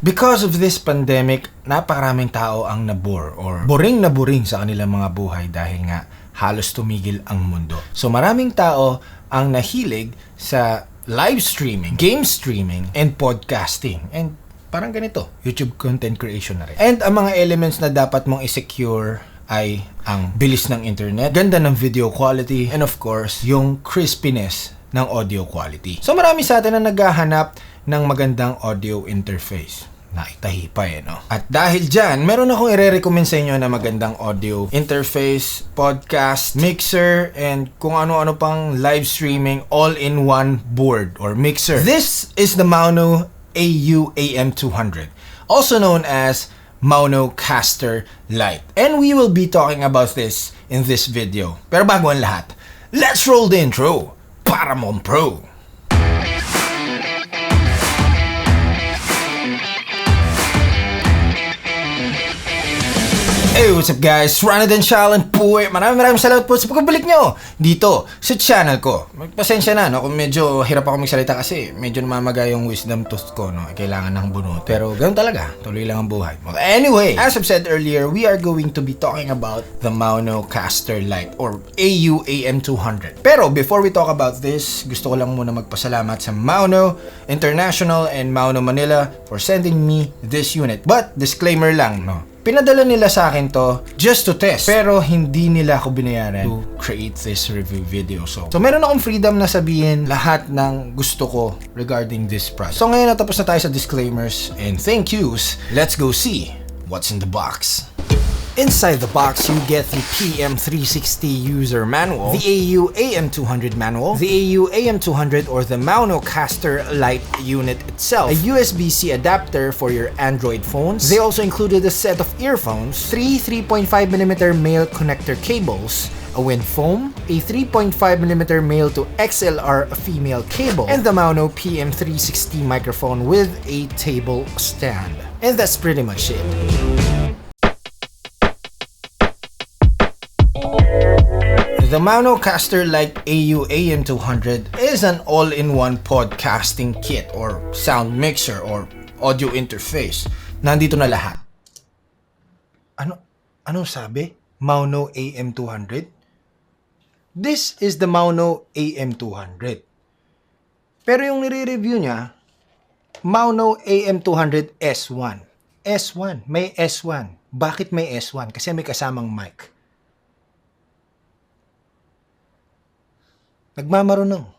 Because of this pandemic, napakaraming tao ang nabore or boring na boring sa kanilang mga buhay dahil nga halos tumigil ang mundo. So maraming tao ang nahilig sa live streaming, game streaming, and podcasting. And parang ganito, YouTube content creation na rin. And ang mga elements na dapat mong i-secure ay ang bilis ng internet, ganda ng video quality, and of course, yung crispiness ng audio quality. So marami sa atin na naghahanap ng magandang audio interface. Naitahi pa no? At dahil dyan, meron akong i-recommend sa inyo na magandang audio interface, podcast, mixer, and kung ano-ano pang live streaming all-in-one board or mixer. This is the Maono AM200, also known as Maonocaster Lite. And we will be talking about this in this video. Pero bago ang lahat, let's roll the intro para mong pro! Hey, what's up guys? Ryanaudencial and po. Maraming salamat po sa pagbalik nyo dito sa channel ko. Magpasensya na, no? Kung medyo hirap ako magsalita kasi medyo namamaga yung wisdom tooth ko, no? Kailangan ng bunot. Pero ganoon talaga, tuloy lang ang buhay. Anyway, as I've said earlier, we are going to be talking about the Maonocaster Lite or AM200. Pero before we talk about this, gusto ko lang muna magpasalamat sa Maono International and Maono Manila for sending me this unit. But disclaimer lang, no? Pinadala nila sa akin to just to test. Pero hindi nila ako binayaran to create this review video. So meron akong freedom na sabihin lahat ng gusto ko regarding this product. So ngayon natapos na tayo sa disclaimers and thank yous. Let's go see what's in the box. Inside the box, you get the PM360 user manual, the AU AM200 manual, the AU AM200 or the Maonocaster Lite unit itself, a USB-C adapter for your Android phones. They also included a set of earphones, 3.5mm male connector cables, a wind foam, a 3.5mm male to XLR female cable, and the Maono PM360 microphone with a table stand. And that's pretty much it. The Maonocaster Lite AU AM200 is an all-in-one podcasting kit or sound mixer or audio interface. Nandito na lahat. Ano sabi? Maono AM200? This is the Maono AM200. Pero yung nire-review niya, Maono AM200-S1. S1, may S1. Bakit may S1? Kasi may kasamang mic. Nagmamarunong.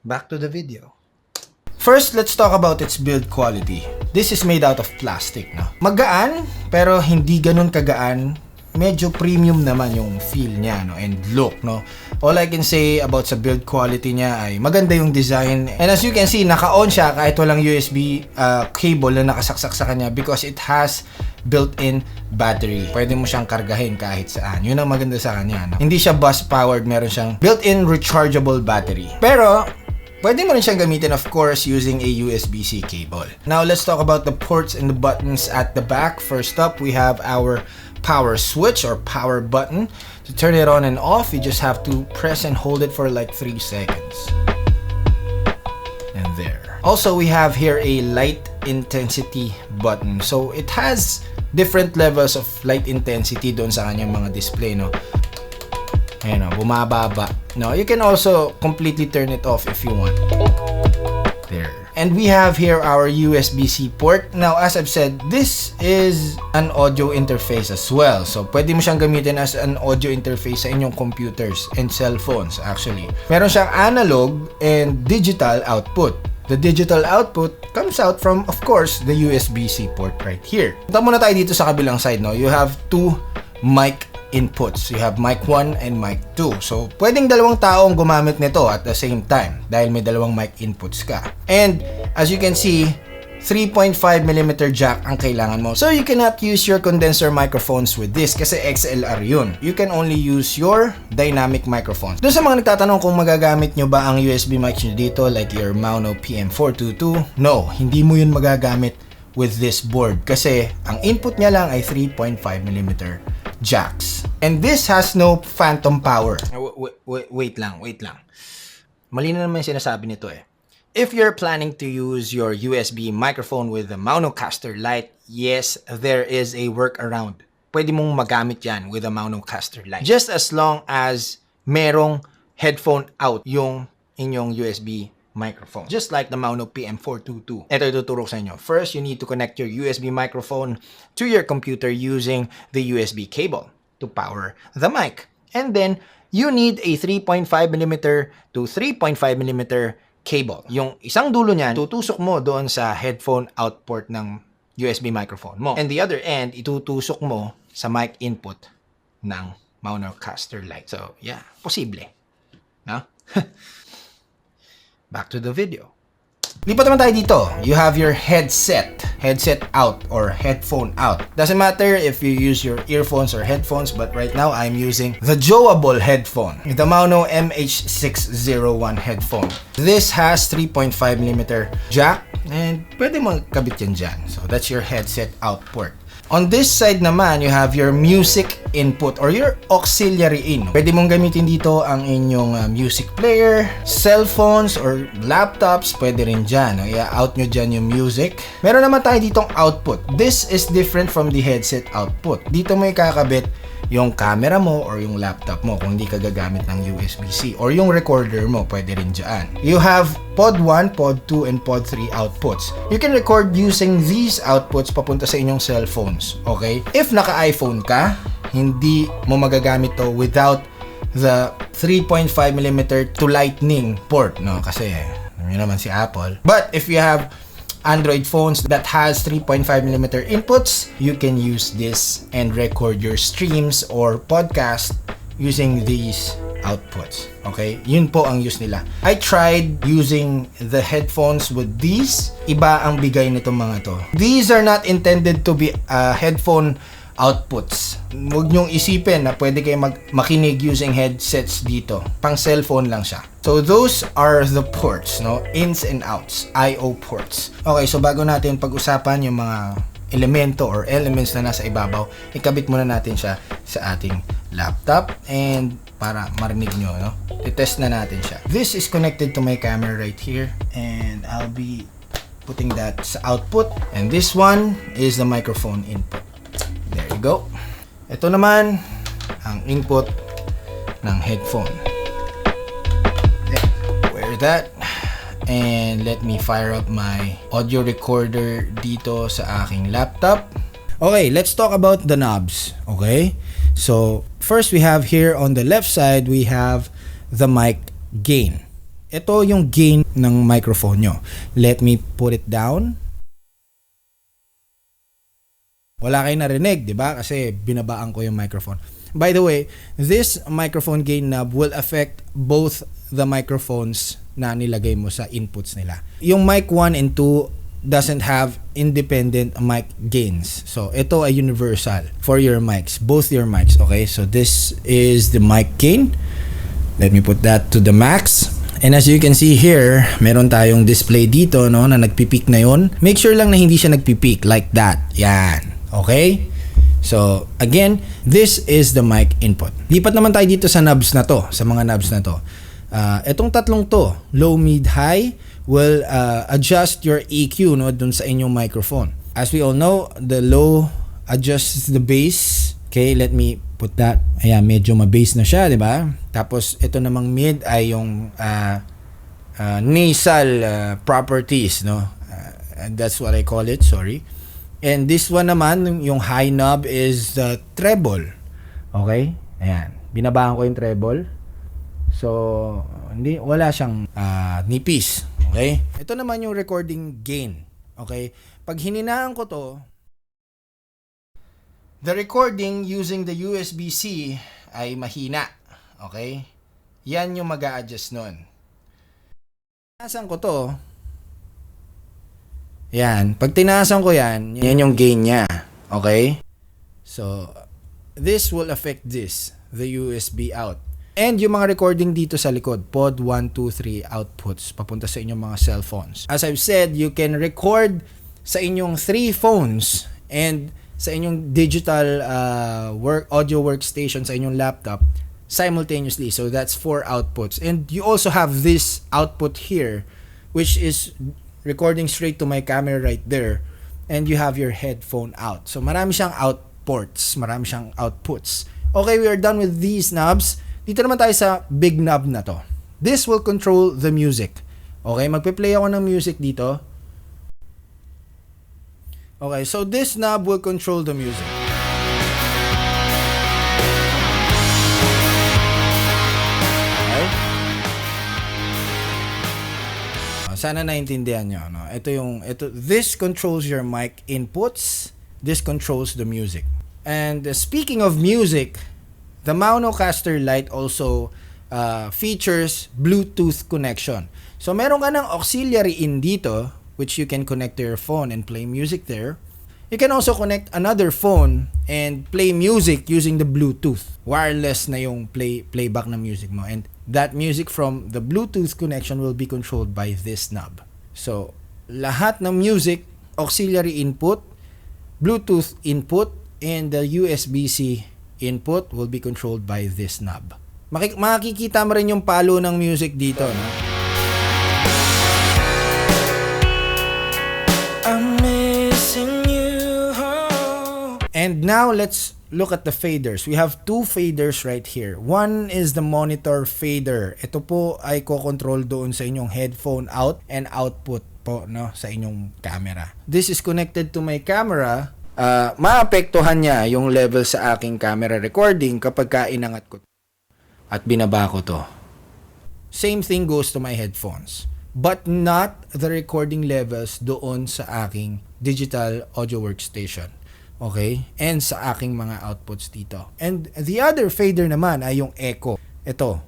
Back to the video. First, let's talk about its build quality. This is made out of plastic, no? Magaan, pero hindi ganun kagaan. Medyo premium naman yung feel niya, no? And look, no? All I can say about sa build quality niya ay maganda yung design. And as you can see, naka-on siya kahit walang USB cable na nakasaksak sa kanya because it has built-in battery. Pwede mo siyang kargahin kahit saan. Yun ang maganda sa kanya, no? Hindi siya bus-powered, meron siyang built-in rechargeable battery. Pero pwede mo rin siyang gamitin, of course, using a USB-C cable. Now, let's talk about the ports and the buttons at the back. First up, we have our power switch or power button. To turn it on and off, you just have to press and hold it for like 3 seconds. And there. Also, we have here a light intensity button. So, it has different levels of light intensity doon sa kanyang mga display, no? Ayan, no? Bumababa. No, you can also completely turn it off if you want. There. And we have here our USB-C port. Now, as I've said, this is an audio interface as well. So, pwede mo siyang gamitin as an audio interface sa inyong computers and cell phones, actually. Meron siyang analog and digital output. The digital output comes out from, of course, the USB-C port right here. Punta muna tayo dito sa kabilang side, no? You have 2 mic inputs. You have mic 1 and mic 2. So, pwedeng dalawang taong gumamit nito at the same time dahil may dalawang mic inputs ka. And, as you can see, 3.5mm jack ang kailangan mo. So, you cannot use your condenser microphones with this kasi XLR yun. You can only use your dynamic microphones. Doon sa mga nagtatanong kung magagamit nyo ba ang USB mics nyo dito like your Maono PM422, no, hindi mo yun magagamit with this board kasi ang input niya lang ay 3.5mm jacks. And this has no phantom power. Wait lang. Mali na naman yung sinasabi nito eh. If you're planning to use your USB microphone with the Maonocaster Lite, yes, there is a workaround. Pwede mong magamit yan with the Maonocaster Lite. Just as long as merong headphone out yung inyong USB microphone. Just like the Maono PM422. Ito ituturo sa inyo. First, you need to connect your USB microphone to your computer using the USB cable to power the mic. And then, you need a 3.5mm to 3.5mm cable. Yung isang dulo niyan, tutusok mo doon sa headphone output ng USB microphone mo. And the other end, itutusok mo sa mic input ng Maonocaster Lite. So, yeah, posible. No? Back to the video. Lipat naman tayo dito. You have your headset out or headphone out. Doesn't matter if you use your earphones or headphones, but right now I'm using the Joeable headphone, the Maono MH601 headphone. This has 3.5mm jack and pwede mo kabit yan dyan. So that's your headset out port. On this side naman, you have your music input or your auxiliary in. Pwede mong gamitin dito ang inyong music player, cellphones, or laptops. Pwede rin dyan. I-out nyo dyan yung music. Meron naman tayo ditong output. This is different from the headset output. Dito mo ikakabit yung camera mo or yung laptop mo kung hindi ka gagamit ng USB-C or yung recorder mo, pwede rin dyan. You have Pod 1, Pod 2, and Pod 3 outputs. You can record using these outputs papunta sa inyong cellphones, okay? If naka-iPhone ka, hindi mo magagamit to without the 3.5mm to lightning port, no? Kasi yun naman si Apple. But if you have Android phones that has 3.5mm inputs, you can use this and record your streams or podcast using these outputs. Okay? Yun po ang use nila. I tried using the headphones with these. Iba ang bigay nitong mga to. These are not intended to be headphone outputs. Huwag nyong isipin na pwede kayo makinig using headsets dito. Pang cellphone lang siya. So those are the ports, no? Ins and outs, I/O ports. Okay, so bago natin pag-usapan yung mga elemento or elements na nasa ibabaw, ikabit muna natin siya sa ating laptop and para marinig nyo, no? I-test na natin siya. This is connected to my camera right here and I'll be putting that sa output, and this one is the microphone input. There you go. Ito naman ang input ng headphone. There. Wear that. And let me fire up my audio recorder dito sa aking laptop. Okay, let's talk about the knobs. Okay? So, first we have here on the left side, we have the mic gain. Ito yung gain ng microphone nyo. Let me put it down. Wala kayo narinig, di ba? Kasi binabaan ko yung microphone. By the way, this microphone gain knob will affect both the microphones na nilagay mo sa inputs nila. Yung mic 1 and 2 doesn't have independent mic gains. So, ito ay universal for your mics, both your mics, okay? So, this is the mic gain. Let me put that to the max. And as you can see here, meron tayong display dito, no, na nagpipik na yon. Make sure lang na hindi siya nagpipik like that. Yan. Okay? So, again, this is the mic input. Lipat naman tayo dito sa knobs na to, sa mga knobs na to. Etong tatlong to, low, mid, high, will adjust your EQ, no, dun sa inyong microphone. As we all know, the low adjusts the bass. Okay, let me put that. Ayan, medyo ma-bass na siya, di ba? Tapos, ito namang mid ay yung nasal properties, no? That's what I call it, sorry. And this one naman, yung high knob is the treble. Okay? Ayan. Binabaan ko yung treble. So, wala siyang nipis. Okay? Ito naman yung recording gain. Okay? Pag hininaan ko to, the recording using the USB-C ay mahina. Okay? Yan yung mag-a-adjust nun. Tinasan ko to. Yan. Pag tinasan ko yan, yan yung gain niya. Okay? So, this will affect this, the USB out. And yung mga recording dito sa likod, pod 1, 2, 3 outputs, papunta sa inyong mga cellphones. As I've said, you can record sa inyong 3 phones and sa inyong digital audio workstation sa inyong laptop simultaneously. So that's 4 outputs. And you also have this output here, which is recording straight to my camera right there, and you have your headphone out. So marami siyang outports, marami siyang outputs. Okay, we are done with these knobs. Dito naman tayo sa big knob na to. This will control the music. Okay, magpe-play ako ng music dito. Okay, so this knob will control the music. Okay? Sana naintindihan nyo, no? This controls your mic inputs. This controls the music. And speaking of music, the Maonocaster Lite also features Bluetooth connection. So meron ka ng auxiliary in dito, which you can connect to your phone and play music there. You can also connect another phone and play music using the Bluetooth. Wireless na yung playback ng music mo. And that music from the Bluetooth connection will be controlled by this knob. So, lahat ng music, auxiliary input, Bluetooth input, and the USB-C input will be controlled by this knob. Makikita mo rin yung palo ng music dito, no? I'm missing you. And now let's look at the faders. We have two faders right here. One is the monitor fader. Ito po ay ko-control doon sa inyong headphone out and output po, no, sa inyong camera. This is connected to my camera. Maapektuhan niya yung level sa aking camera recording kapag inangat ko at binaba ko to. Same thing goes to my headphones, but not the recording levels doon sa aking digital audio workstation. Okay? And sa aking mga outputs dito. And the other fader naman ay yung echo. Ito.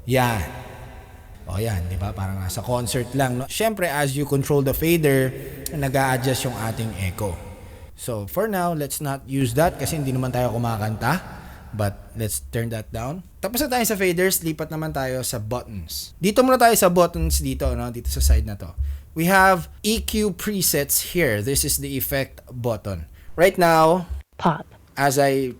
Yan. O yan, di ba? Parang nasa concert lang, no? Siyempre, as you control the fader, nag-a-adjust yung ating echo. So, for now, let's not use that kasi hindi naman tayo kumakanta. But, let's turn that down. Tapos na tayo sa faders, lipat naman tayo sa buttons. Dito muna tayo sa buttons dito, no? Dito sa side na to. We have EQ presets here. This is the effect button. Right now, pop. As I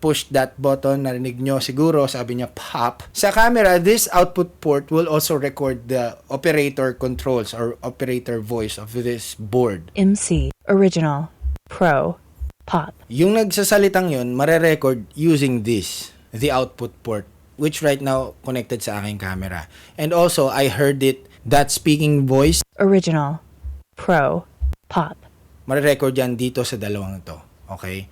push that button, narinig nyo siguro, sabi niya pop. Sa camera, this output port will also record the operator controls or operator voice of this board. MC, original, pro, pop. Yung nagsasalitang yun, mare-record using this, the output port, which right now connected sa aking camera. And also, I heard it, that speaking voice, original, pro, pop. Mare-record yan dito sa dalawang to. Okay?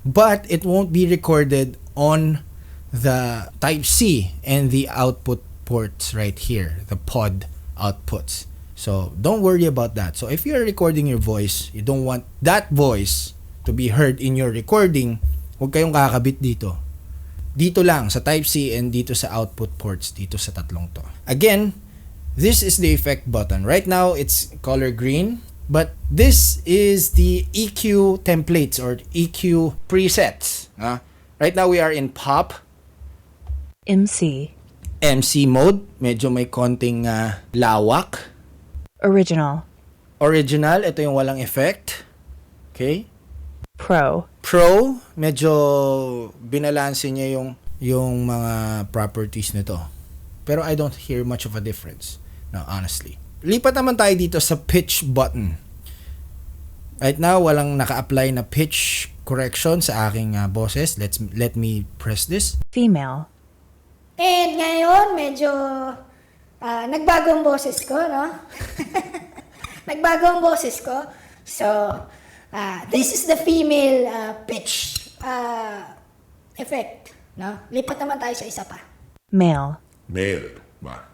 But it won't be recorded on the Type-C and the output ports right here, the pod outputs. So, don't worry about that. So, if you're recording your voice, you don't want that voice to be heard in your recording, huwag kayong kakabit dito. Dito lang, sa Type-C and dito sa output ports, dito sa tatlong to. Again, this is the effect button. Right now, it's color green. But this is the EQ templates or EQ presets. Right now we are in pop. MC. MC mode. Medyo may konting lawak. Original. Original. Ito yung walang effect. Okay. Pro. Pro. Medyo binalansin niya yung mga properties nito. Pero I don't hear much of a difference. No, honestly. Lipat naman tayo dito sa pitch button. Right now, walang naka-apply na pitch correction sa aking boses. Let me press this. Female. And ngayon, medyo nagbago ang boses ko, no? Nagbago ang boses ko. So, this is the female pitch effect, no? Lipat naman tayo sa isa pa. Male. Male ba?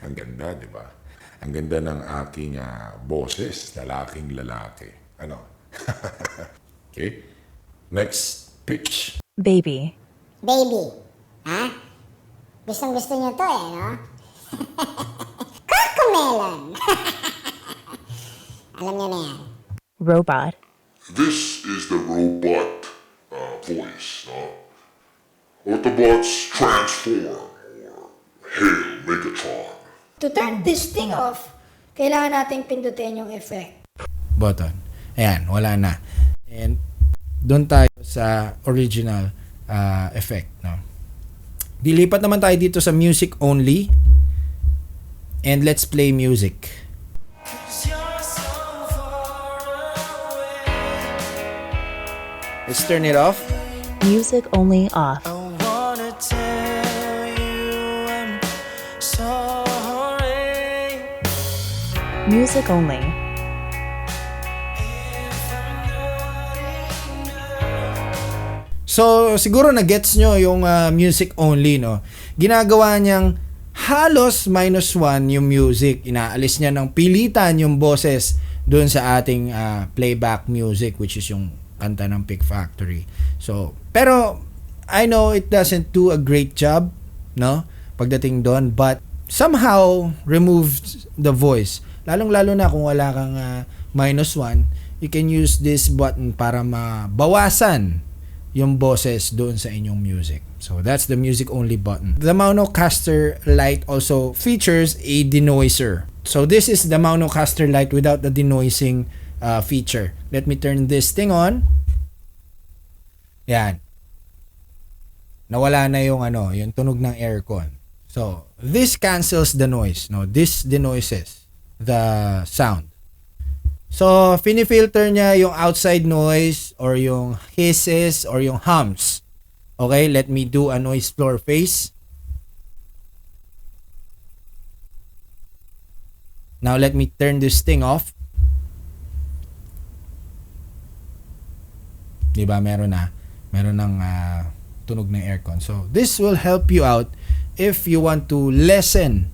Ang ganda, di ba? Ang ganda ng aking boses, lalaki. Ano? Okay. Next pitch. Baby. Baby. Ha? Gustong-gusto niyo to no? Cocomelon. Alam niyo na yan. Robot. This is the robot voice. Autobots transform. Hail Megatron. To turn this thing off, kailangan nating pindutin yung effect. Button. Ayan, wala na. And doon tayo sa original effect. No? Dilipat naman tayo dito sa music only. And let's play music. Let's turn it off. Music only off. Music only. So, siguro na-gets nyo yung music only, no? Ginagawa niyang halos -1 yung music. Inaalis niya ng pilitan yung boses doon sa ating playback music, which is yung kanta ng Pick Factory. So, pero I know it doesn't do a great job, no? Pagdating doon, but somehow removed the voice. Lalong-lalo na kung wala kang -1, you can use this button para mabawasan yung boses doon sa inyong music. So that's the music only button. The Maonocaster Lite also features a denoiser. So this is the Maonocaster Lite without the denoising feature. Let me turn this thing on. Yan. Nawala na yung yung tunog ng aircon. So this cancels the noise, no? This denoises the sound. So, finifilter niya yung outside noise or yung hisses or yung hums. Okay, let me do a noise floor face. Now, let me turn this thing off. Diba, meron ng tunog ng aircon. So, this will help you out if you want to lessen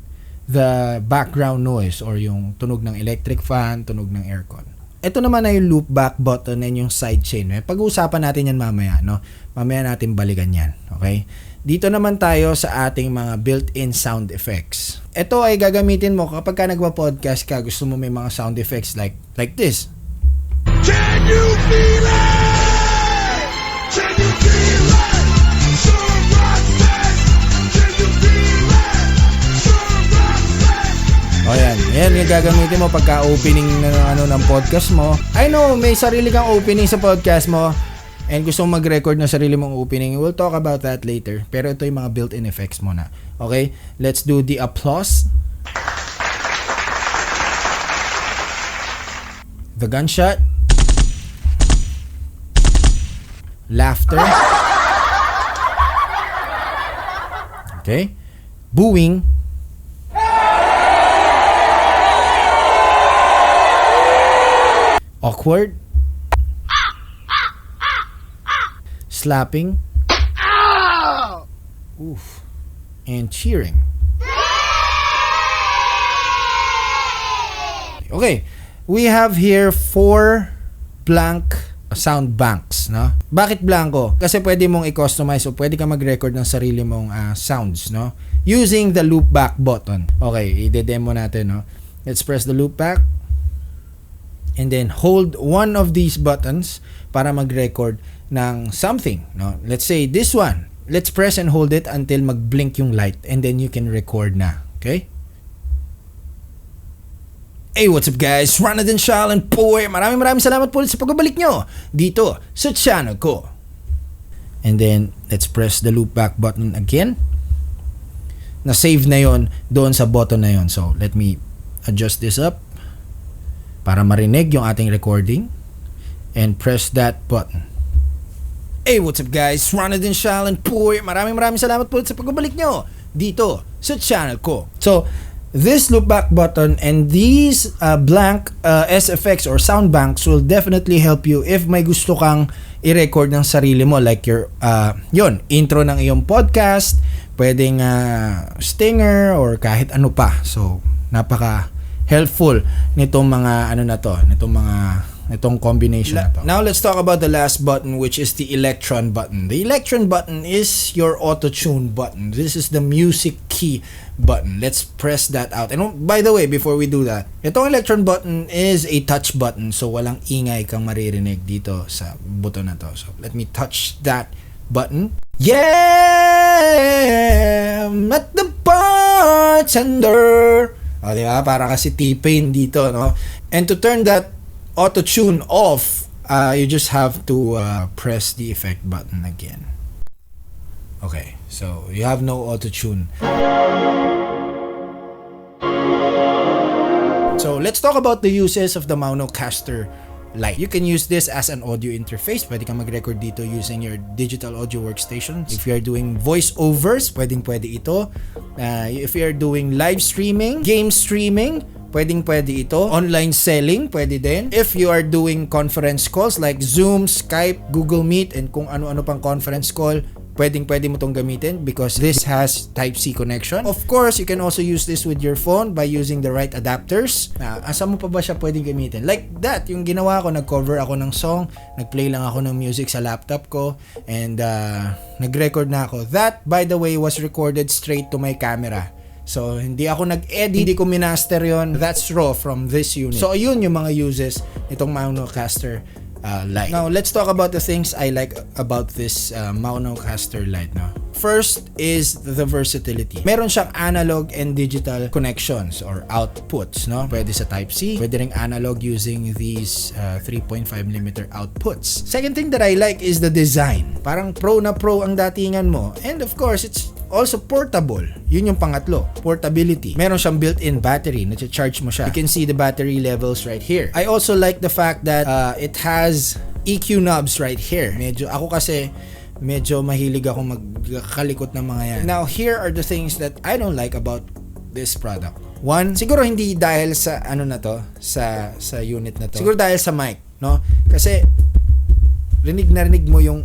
the background noise or yung tunog ng electric fan, tunog ng aircon. Ito naman ay yung loop back button and yung side chain. Pag-uusapan natin yan mamaya, no? Mamaya natin balikan yan, okay? Dito naman tayo sa ating mga built-in sound effects. Ito ay gagamitin mo kapag ka nagpa-podcast ka, gusto mo may mga sound effects like this. Can you feel it? Can you feel it? Sure, can you feel it? O yan, yan yung gagamitin mo pagka opening ng podcast mo. I know, may sarili kang opening sa podcast mo and gusto mong mag-record ng sarili mong opening. We'll talk about that later. Pero ito yung mga built-in effects mo na. Okay? Let's do the applause. The gunshot. Laughter. Okay? Booing. Awkward. Slapping. Oof. And cheering. Okay. We have here 4 blank sound banks, no? Bakit blanco? Kasi pwede mong i-customize o pwede ka mag-record ng sarili mong sounds, no? Using the loop back button. Okay, i-demo natin, no? Let's press the loop back. And then hold one of these buttons para mag-record ng something, no? Let's say this one. Let's press and hold it until mag-blink yung light and then you can record na. Okay? Hey, what's up guys? Ryanaudencial and Poy. Maraming salamat po sa pagbabalik nyo dito sa channel ko. And then let's press the loop back button again. Na-save na yon doon sa button na yon. So let me adjust this up para marinig yung ating recording and press that button. Hey, what's up guys? Ryanaudencial and Poy. Maraming salamat po sa pagbabalik nyo dito sa channel ko. So, this loop back button and these blank SFX or sound banks will definitely help you if may gusto kang i-record ng sarili mo like your intro ng iyong podcast, pwedeng stinger or kahit ano pa. So, napaka helpful nitong mga nitong combination na to. Now let's talk about the last button, which is the Electron button. The Electron button is your auto-tune button. This is the music key button. Let's press that out. And by the way, before we do that, itong Electron button is a touch button, so walang ingay kang maririnig dito sa button na to. So let me touch that button. Yeah! At the bartender! O, diba? Para kasi T-Pain dito, no? And to turn that auto-tune off, you just have to press the effect button again. Okay, so you have no auto-tune. So let's talk about the uses of the Maonocaster Lite. You can use this as an audio interface. Pwede kang mag-record dito using your digital audio workstation. If you are doing voiceovers, pwede ito. If you are doing live streaming, game streaming, pwede ito. Online selling, pwede din. If you are doing conference calls like Zoom, Skype, Google Meet, and kung ano-ano pang conference call, pwede mo tong gamitin because this has Type-C connection. Of course, you can also use this with your phone by using the right adapters. Asa mo pa ba siya pwedeng gamitin? Like that, yung ginawa ko, nag-cover ako ng song, nag-play lang ako ng music sa laptop ko, and nag-record na ako. That, by the way, was recorded straight to my camera. So, hindi ako nag-edit, hindi ko minaster yon. That's raw from this unit. So, ayun yung mga uses nitong Maonocaster Lite. Now, let's talk about the things I like about this Maonocaster Lite. No? First is the versatility. Meron siyang analog and digital connections or outputs. No? Pwede sa Type-C, pwede ring analog using these 3.5mm outputs. Second thing that I like is the design. Parang pro na pro ang datingan mo. And of course, it's also portable. Yun yung pangatlo, portability. Meron siyang built-in battery, na-charge mo siya. You can see the battery levels right here. I also like the fact that it has EQ knobs right here. Ako kasi medyo mahilig ako magkalikot ng mga yan. Now, here are the things that I don't like about this product. One, siguro hindi dahil sa ano na to, sa unit na to. Siguro dahil sa mic, no? Kasi rinig mo yung,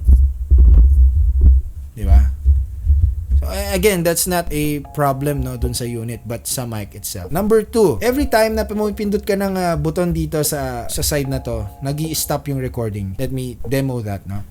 di ba? Again, that's not a problem no dun sa unit but sa mic itself. Number 2, every time na pumipindot ka ng button dito sa side na to, nag-i-stop yung recording. Let me demo that, no?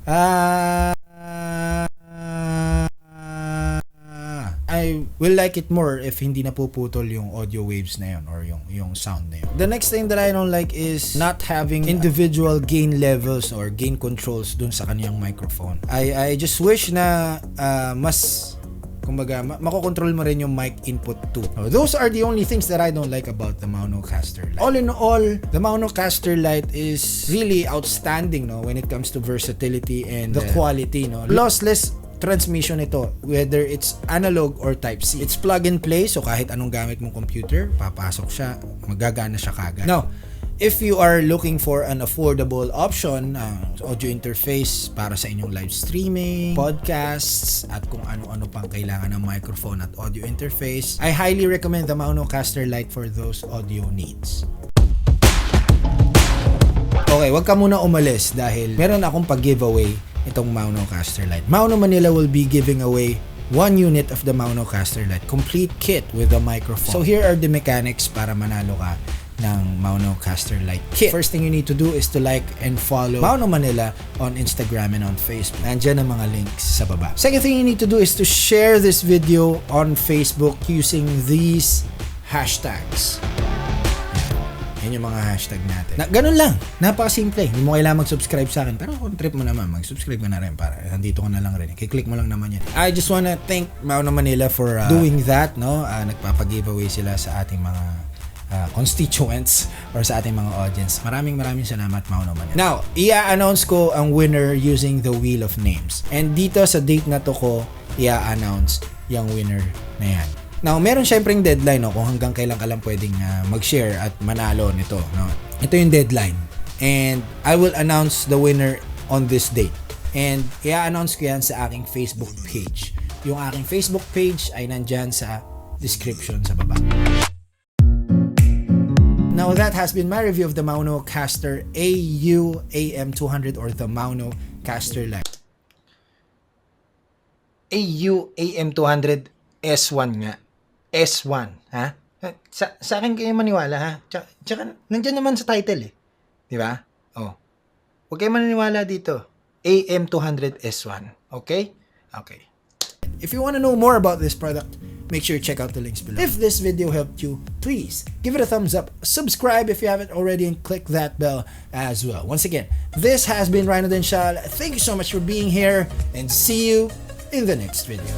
I will like it more if hindi napuputol yung audio waves na yun or yung sound na yun. The next thing that I don't like is not having individual gain levels or gain controls dun sa kaniyang microphone. I just wish na mas kumbaga, makokontrol mo rin yung mic input too. So, those are the only things that I don't like about the Maonocaster Lite. All in all, the Maonocaster Lite is really outstanding, no, when it comes to versatility and the quality, no. Lossless transmission ito, whether it's analog or Type-C. It's plug and play, so kahit anong gamit mong computer, papasok siya, magagana siya kagad. Now, if you are looking for an affordable option, audio interface para sa inyong live streaming, podcasts, at kung ano-ano pang kailangan ng microphone at audio interface, I highly recommend the Maonocaster Lite for those audio needs. Okay, wag ka muna umalis dahil meron akong pag-giveaway itong Maonocaster Lite. Maono Manila will be giving away 1 unit of the Maonocaster Lite, complete kit with a microphone. So here are the mechanics para manalo ka ng Maonocaster Lite kit. First thing you need to do is to like and follow Maono Manila on Instagram and on Facebook. Nandiyan ang mga links sa baba. Second thing you need to do is to share this video on Facebook using these hashtags. Yan yung mga hashtag natin. Ganun lang. Napakasimple. Hindi mo kailangan mag-subscribe sa akin. Pero kung trip mo naman, mag-subscribe ka na rin para nandito ka na lang rin. Kiklik mo lang naman yan. I just wanna thank Maono Manila for doing that, no? Nagpapag-giveaway sila sa ating mga constituents or sa ating mga audience. Maraming salamat, Maono Manila. Now, i-announce ko ang winner using the Wheel of Names. And dito sa date na to ko, i-announce yung winner na yan. Now, meron syempreng deadline, no, kung hanggang kailan ka lang pwedeng mag-share at manalo nito, no. Ito yung deadline. And I will announce the winner on this date. And i-announce ko yan sa aking Facebook page. Yung aking Facebook page ay nandyan sa description sa baba. Now, that has been my review of the Maonocaster AM200 or the Maonocaster Lite. AM200-S1 nga. S1, ha? Sa akin kayo maniwala, ha? Tsaka nandiyan naman sa title, eh. Di ba? Oh. Huwag kayo maniniwala dito. AM200-S1. Okay? Okay. If you want to know more about this product, make sure you check out the links below. If this video helped you, please give it a thumbs up, subscribe if you haven't already, and click that bell as well. Once again, this has been ryanaudencial. Thank you so much for being here, and see you in the next video.